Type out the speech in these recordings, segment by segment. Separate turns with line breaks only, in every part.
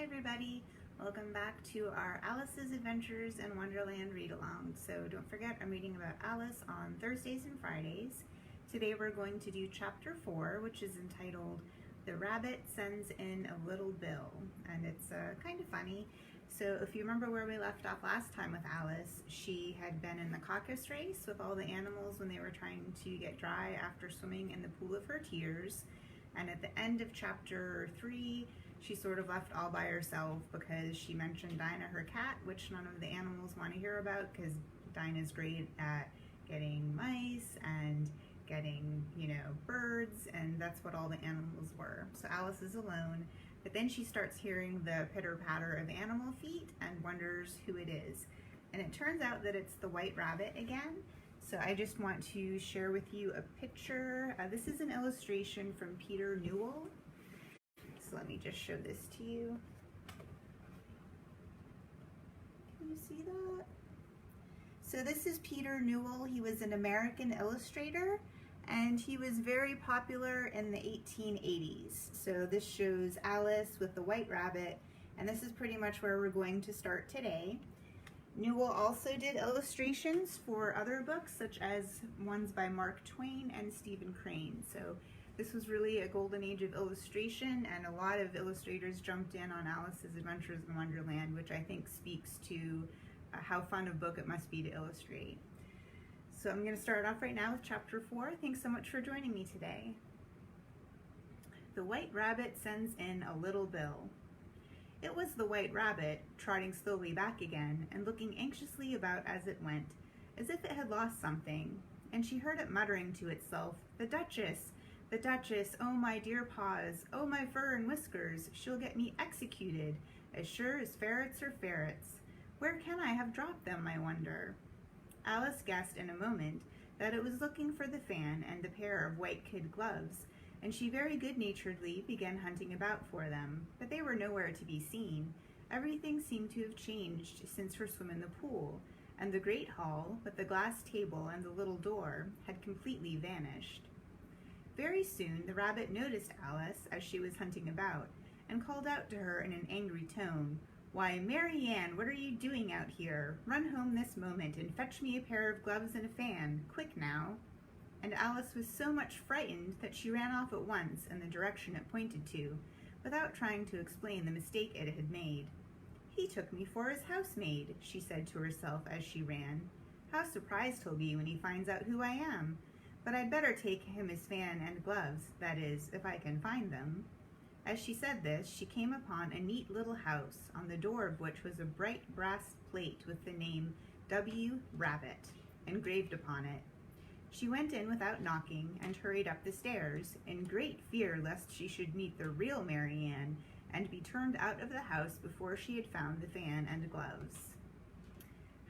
everybody, welcome back to our Alice's Adventures in Wonderland read-along. So don't forget, I'm reading about Alice on Thursdays and Fridays. Today we're going to do chapter 4, which is entitled The Rabbit Sends in a Little Bill, and it's kind of funny. So if you remember where we left off last time with Alice, she had been in the caucus race with all the animals when they were trying to get dry after swimming in the pool of her tears. And at the end of chapter 3, she sort of left all by herself because she mentioned Dinah, her cat, which none of the animals want to hear about because Dinah's great at getting mice and getting, birds, and that's what all the animals were. So Alice is alone, but then she starts hearing the pitter-patter of animal feet and wonders who it is. And it turns out that it's the white rabbit again. So I just want to share with you a picture. This is an illustration from Peter Newell. So let me just show this to you. Can you see that? So this is Peter Newell. He was an American illustrator and he was very popular in the 1880s. So this shows Alice with the white rabbit, and this is pretty much where we're going to start today. Newell also did illustrations for other books, such as ones by Mark Twain and Stephen Crane. So this was really a golden age of illustration, and a lot of illustrators jumped in on Alice's Adventures in Wonderland, which I think speaks to how fun a book it must be to illustrate. So I'm going to start off right now with chapter 4. Thanks so much for joining me today. The White Rabbit Sends in a Little Bill. It was the White Rabbit, trotting slowly back again and looking anxiously about as it went, as if it had lost something, and she heard it muttering to itself, "The Duchess! The Duchess! Oh, my dear paws! Oh, my fur and whiskers! She'll get me executed, as sure as ferrets are ferrets. Where can I have dropped them, I wonder?" Alice guessed in a moment that it was looking for the fan and the pair of white kid gloves, and she very good-naturedly began hunting about for them, but they were nowhere to be seen. Everything seemed to have changed since her swim in the pool, and the great hall, with the glass table and the little door, had completely vanished. Very soon the rabbit noticed Alice as she was hunting about, and called out to her in an angry tone, "Why, Mary Ann, what are you doing out here? Run home this moment and fetch me a pair of gloves and a fan. Quick now." And Alice was so much frightened that she ran off at once in the direction it pointed to, without trying to explain the mistake it had made. "He took me for his housemaid," she said to herself as she ran. "How surprised he'll be when he finds out who I am. But I'd better take him his fan and gloves, that is, if I can find them." As she said this, she came upon a neat little house, on the door of which was a bright brass plate with the name W. Rabbit engraved upon it. She went in without knocking and hurried up the stairs, in great fear lest she should meet the real Mary Ann and be turned out of the house before she had found the fan and gloves.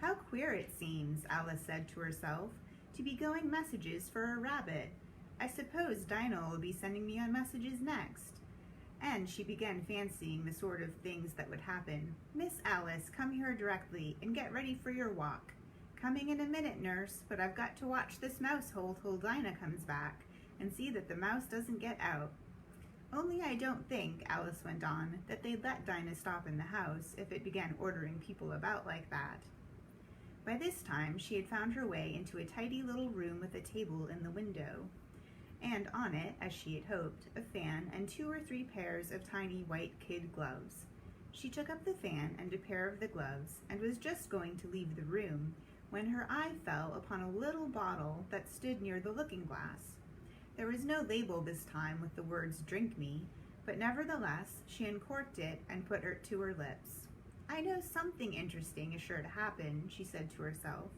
"How queer it seems," Alice said to herself, "to be going messages for a rabbit. I suppose Dinah will be sending me on messages next." And she began fancying the sort of things that would happen. "Miss Alice, come here directly and get ready for your walk." "Coming in a minute, nurse, but I've got to watch this mouse hole till Dinah comes back and see that the mouse doesn't get out." "Only I don't think," Alice went on, "that they'd let Dinah stop in the house if it began ordering people about like that." By this time she had found her way into a tidy little room with a table in the window, and on it, as she had hoped, a fan and 2 or 3 pairs of tiny white kid gloves. She took up the fan and a pair of the gloves, and was just going to leave the room when her eye fell upon a little bottle that stood near the looking-glass. There was no label this time with the words "Drink me," but nevertheless she uncorked it and put it to her lips. "I know something interesting is sure to happen," she said to herself,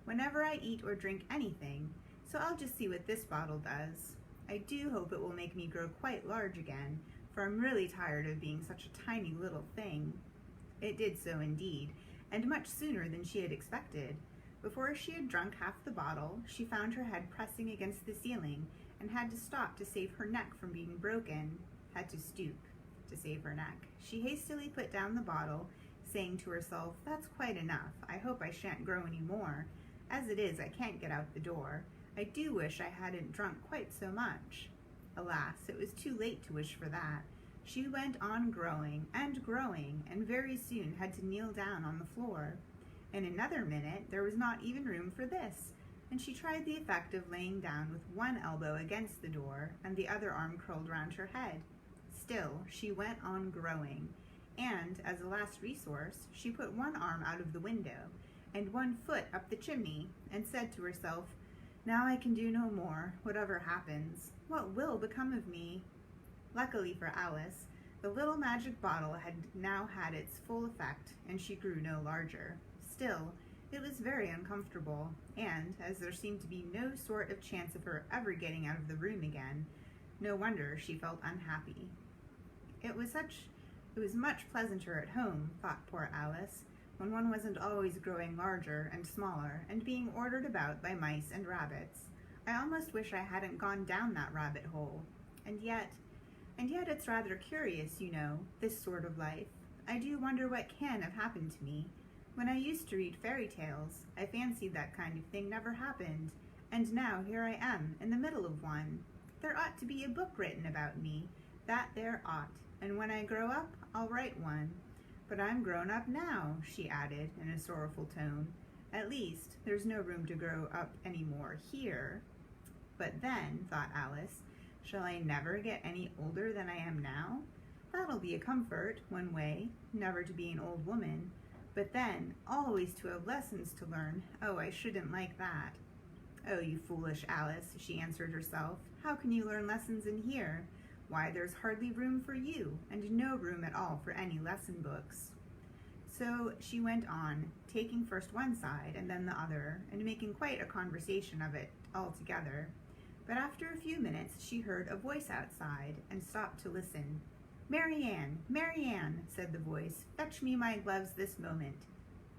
"whenever I eat or drink anything, so I'll just see what this bottle does. I do hope it will make me grow quite large again, for I'm really tired of being such a tiny little thing." It did so indeed, and much sooner than she had expected. Before she had drunk half the bottle, she found her head pressing against the ceiling and had to stop to save her neck from being broken, had to stoop to save her neck. She hastily put down the bottle, saying to herself, "That's quite enough. I hope I shan't grow any more. As it is, I can't get out the door. I do wish I hadn't drunk quite so much." Alas, it was too late to wish for that, She went on growing, and very soon had to kneel down on the floor. In another minute, there was not even room for this, and she tried the effect of laying down with one elbow against the door and the other arm curled round her head. Still, she went on growing, and, as a last resource, she put one arm out of the window and one foot up the chimney, and said to herself, "Now I can do no more, whatever happens. What will become of me?" Luckily for Alice, the little magic bottle had now had its full effect, and she grew no larger. Still, it was very uncomfortable, and, as there seemed to be no sort of chance of her ever getting out of the room again, no wonder she felt unhappy. It was much pleasanter at home, thought poor Alice, when one wasn't always growing larger and smaller and being ordered about by mice and rabbits. I almost wish I hadn't gone down that rabbit hole. And yet it's rather curious, you know, this sort of life. I do wonder what can have happened to me. When I used to read fairy tales, I fancied that kind of thing never happened, and now here I am, in the middle of one. There ought to be a book written about me, that there ought, and when I grow up, I'll write one. But I'm grown up now, she added in a sorrowful tone. At least, there's no room to grow up any more here. But then, thought Alice, shall I never get any older than I am now? That'll be a comfort, one way, never to be an old woman. But then, always to have lessons to learn. Oh, I shouldn't like that. Oh, you foolish Alice, she answered herself. How can you learn lessons in here? Why, there's hardly room for you, and no room at all for any lesson books. So she went on, taking first one side and then the other, and making quite a conversation of it altogether. But after a few minutes she heard a voice outside, and stopped to listen. "Marianne, Marianne," said the voice, "fetch me my gloves this moment."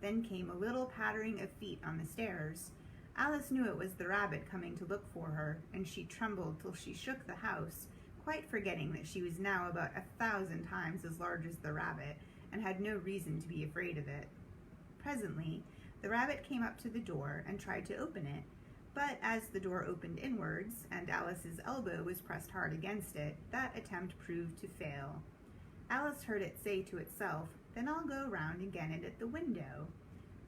Then came a little pattering of feet on the stairs. Alice knew it was the rabbit coming to look for her, and she trembled till she shook the house, quite forgetting that she was now about 1,000 times as large as the rabbit, and had no reason to be afraid of it. Presently, the rabbit came up to the door and tried to open it, but as the door opened inwards, and Alice's elbow was pressed hard against it, that attempt proved to fail. Alice heard it say to itself, "Then I'll go round and get it at the window."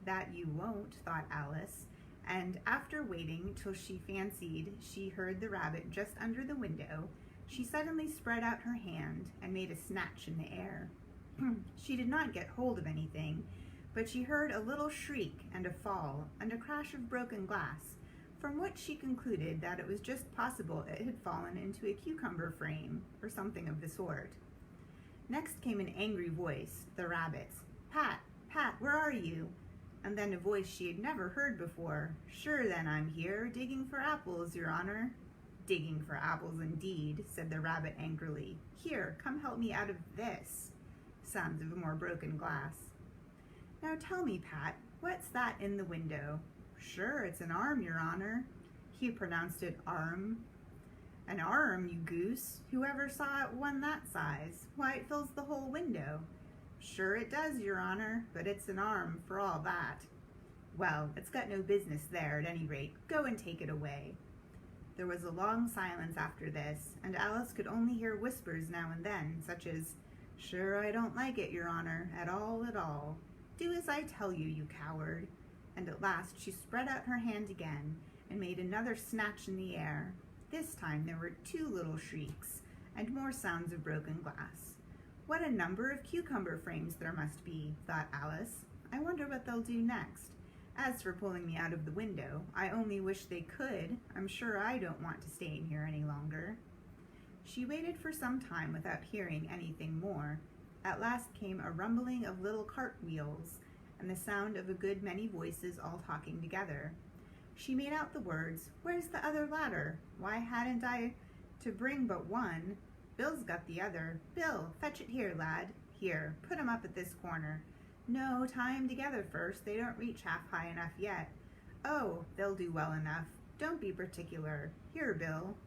"That you won't," thought Alice, and after waiting till she fancied she heard the rabbit just under the window, she suddenly spread out her hand and made a snatch in the air. She did not get hold of anything, but she heard a little shriek and a fall and a crash of broken glass, from which she concluded that it was just possible it had fallen into a cucumber frame or something of the sort. Next came an angry voice, the rabbit's. "Pat, Pat, where are you?" And then a voice she had never heard before. "Sure then I'm here, digging for apples, your honor." "Digging for apples indeed," said the rabbit angrily. "Here, come help me out of this." Sounds of more broken glass. "Now tell me, Pat, what's that in the window?" "Sure, it's an arm, your honor." He pronounced it arm. "An arm, you goose. Whoever saw it one that size? Why, it fills the whole window." "Sure it does, your honor, but it's an arm for all that." "Well, it's got no business there, at any rate. Go and take it away." There was a long silence after this, and Alice could only hear whispers now and then, such as, "Sure I don't like it, your honor, at all, at all. Do as I tell you, you coward." And at last she spread out her hand again, and made another snatch in the air. This time there were 2 little shrieks, and more sounds of broken glass. "What a number of cucumber frames there must be," thought Alice. "I wonder what they'll do next. As for pulling me out of the window, I only wish they could. I'm sure I don't want to stay in here any longer." She waited for some time without hearing anything more. At last came a rumbling of little cart wheels, and the sound of a good many voices all talking together. She made out the words, "Where's the other ladder? Why hadn't I to bring but one? Bill's got the other. Bill, fetch it here, lad. Here, put 'em up at this corner. No, tie 'em together first. They don't reach half high enough yet. Oh, they'll do well enough. Don't be particular. Here, Bill.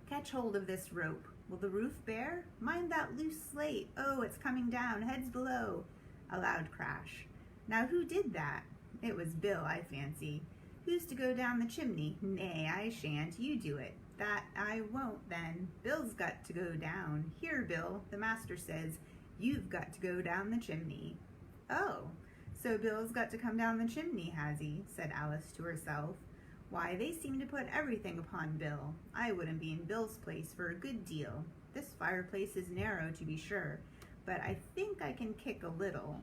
Catch hold of this rope. Will the roof bear? Mind that loose slate. Oh, it's coming down. Heads below." A loud crash. "Now who did that?" "It was Bill, I fancy." "Who's to go down the chimney?" "Nay, I shan't. You do it." That I won't then. Bill's got to go down. Here, Bill, the master says, you've got to go down the chimney. Oh, so Bill's got to come down the chimney, has he? Said Alice to herself. Why, they seem to put everything upon Bill. I wouldn't be in Bill's place for a good deal. This fireplace is narrow, to be sure, but I think I can kick a little.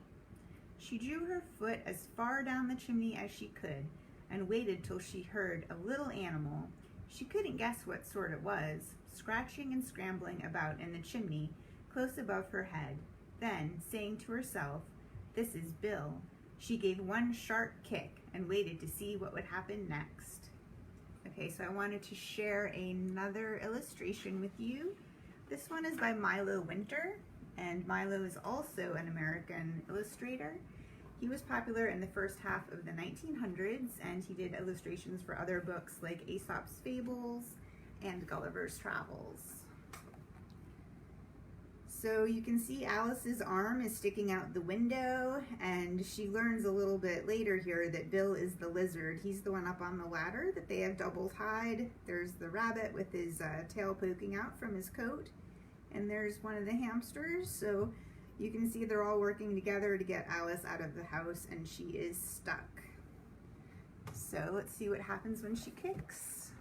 She drew her foot as far down the chimney as she could, and waited till she heard a little animal, she couldn't guess what sort it was, scratching and scrambling about in the chimney close above her head. Then, saying to herself, "This is Bill," she gave one sharp kick and waited to see what would happen next. Okay, so I wanted to share another illustration with you. This one is by Milo Winter, and Milo is also an American illustrator. He was popular in the first half of the 1900s, and he did illustrations for other books like Aesop's Fables and Gulliver's Travels. So you can see Alice's arm is sticking out the window, and she learns a little bit later here that Bill is the lizard. He's the one up on the ladder that they have double tied. There's the rabbit with his tail poking out from his coat, and there's one of the hamsters. So you can see they're all working together to get Alice out of the house, and she is stuck. So let's see what happens when she kicks.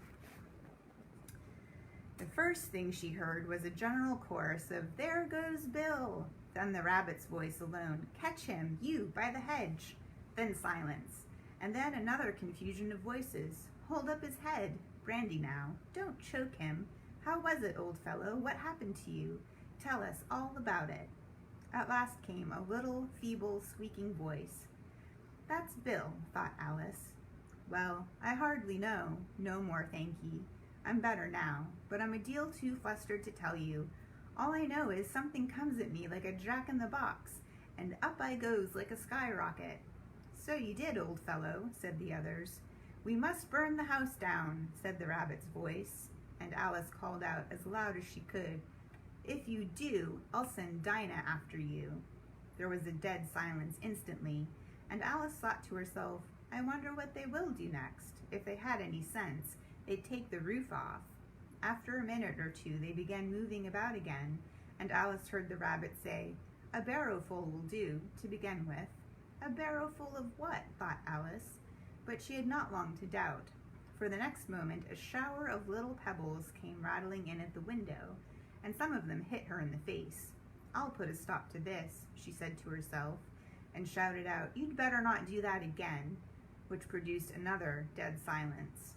The first thing she heard was a general chorus of, "There goes Bill!" Then the rabbit's voice alone, "Catch him, you, by the hedge!" Then silence, and then another confusion of voices. "Hold up his head! Brandy now! Don't choke him! How was it, old fellow? What happened to you? Tell us all about it." At last came a little, feeble, squeaking voice. "That's Bill," thought Alice. "Well, I hardly know. No more, thank ye. I'm better now, but I'm a deal too flustered to tell you. All I know is something comes at me like a jack-in-the-box, and up I goes like a skyrocket." "So you did, old fellow," said the others. "We must burn the house down," said the rabbit's voice, and Alice called out as loud as she could, "If you do, I'll send Dinah after you." There was a dead silence instantly, and Alice thought to herself, "I wonder what they will do next. If they had any sense, they'd take the roof off." After a minute or two, they began moving about again, and Alice heard the rabbit say, "A barrowful will do, to begin with." A barrowful of what? Thought Alice, but she had not long to doubt, for the next moment a shower of little pebbles came rattling in at the window, and some of them hit her in the face. "I'll put a stop to this," she said to herself, and shouted out, "You'd better not do that again," which produced another dead silence.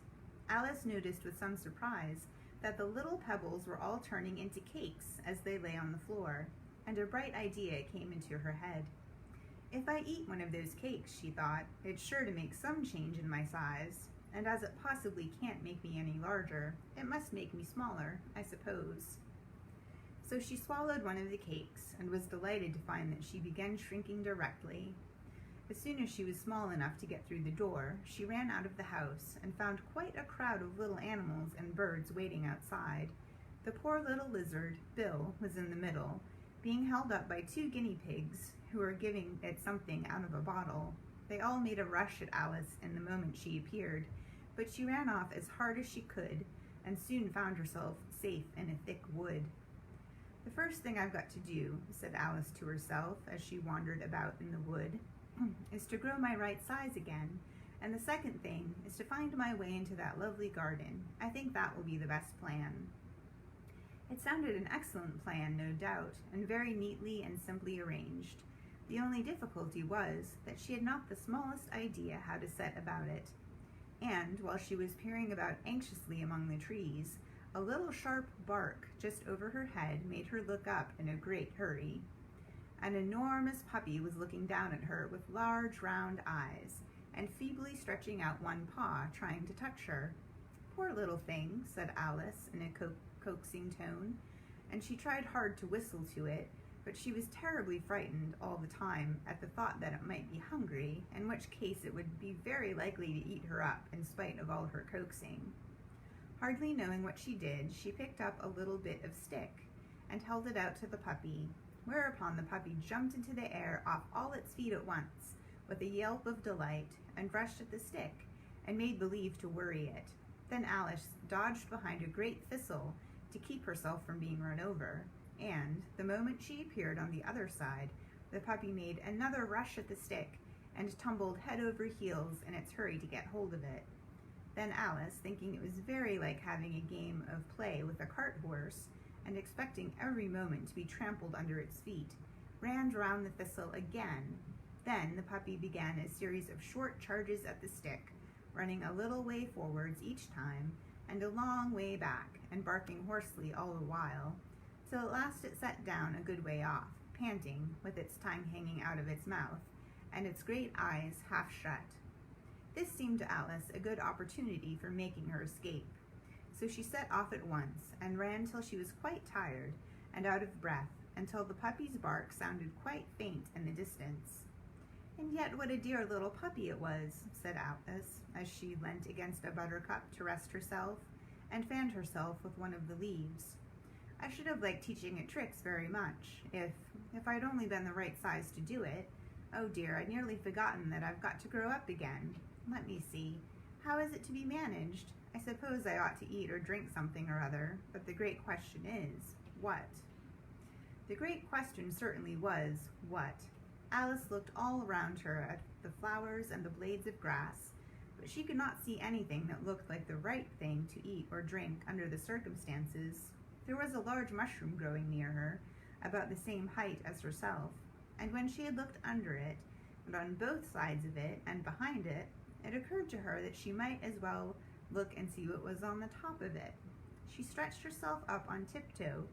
Alice noticed with some surprise that the little pebbles were all turning into cakes as they lay on the floor, and a bright idea came into her head. "If I eat one of those cakes," she thought, "it's sure to make some change in my size, and as it possibly can't make me any larger, it must make me smaller, I suppose." So she swallowed one of the cakes, and was delighted to find that she began shrinking directly. As soon as she was small enough to get through the door, she ran out of the house and found quite a crowd of little animals and birds waiting outside. The poor little lizard, Bill, was in the middle, being held up by 2 guinea pigs who were giving it something out of a bottle. They all made a rush at Alice in the moment she appeared, but she ran off as hard as she could and soon found herself safe in a thick wood. "The first thing I've got to do," said Alice to herself as she wandered about in the wood, "is to grow my right size again, and the second thing is to find my way into that lovely garden. I think that will be the best plan." It sounded an excellent plan, no doubt, and very neatly and simply arranged. The only difficulty was that she had not the smallest idea how to set about it. And, while she was peering about anxiously among the trees, a little sharp bark just over her head made her look up in a great hurry. An enormous puppy was looking down at her with large round eyes, and feebly stretching out one paw, trying to touch her. "Poor little thing," said Alice in a coaxing tone, and she tried hard to whistle to it, but she was terribly frightened all the time at the thought that it might be hungry, in which case it would be very likely to eat her up in spite of all her coaxing. Hardly knowing what she did, she picked up a little bit of stick and held it out to the puppy, whereupon the puppy jumped into the air off all its feet at once, with a yelp of delight, and rushed at the stick, and made believe to worry it. Then Alice dodged behind a great thistle to keep herself from being run over, and the moment she appeared on the other side, the puppy made another rush at the stick and tumbled head over heels in its hurry to get hold of it. Then Alice, thinking it was very like having a game of play with a cart horse, and expecting every moment to be trampled under its feet, ran round the thistle again. Then the puppy began a series of short charges at the stick, running a little way forwards each time, and a long way back, and barking hoarsely all the while, till at last it sat down a good way off, panting, with its tongue hanging out of its mouth, and its great eyes half shut. This seemed to Alice a good opportunity for making her escape, so she set off at once, and ran till she was quite tired, and out of breath, until the puppy's bark sounded quite faint in the distance. "And yet what a dear little puppy it was," said Alice, as she leant against a buttercup to rest herself, and fanned herself with one of the leaves. "I should have liked teaching it tricks very much, if I'd only been the right size to do it. Oh dear, I'd nearly forgotten that I've got to grow up again. Let me see. How is it to be managed? I suppose I ought to eat or drink something or other, but the great question is, what?" The great question certainly was, what? Alice looked all around her at the flowers and the blades of grass, but she could not see anything that looked like the right thing to eat or drink under the circumstances. There was a large mushroom growing near her, about the same height as herself, and when she had looked under it, and on both sides of it, and behind it, it occurred to her that she might as well look and see what was on the top of it. She stretched herself up on tiptoe,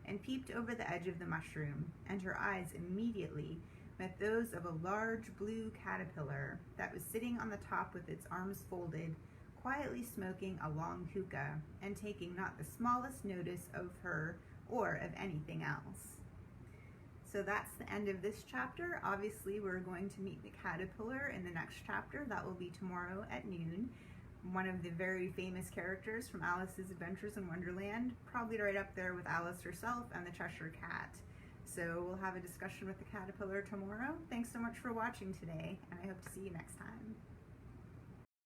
and peeped over the edge of the mushroom, and her eyes immediately met those of a large blue caterpillar that was sitting on the top with its arms folded, quietly smoking a long hookah, and taking not the smallest notice of her or of anything else. So that's the end of this chapter. Obviously, we're going to meet the caterpillar in the next chapter. That will be tomorrow at noon. One of the very famous characters from Alice's Adventures in Wonderland, probably right up there with Alice herself and the Cheshire Cat. So we'll have a discussion with the caterpillar tomorrow. Thanks so much for watching today, and I hope to see you next time.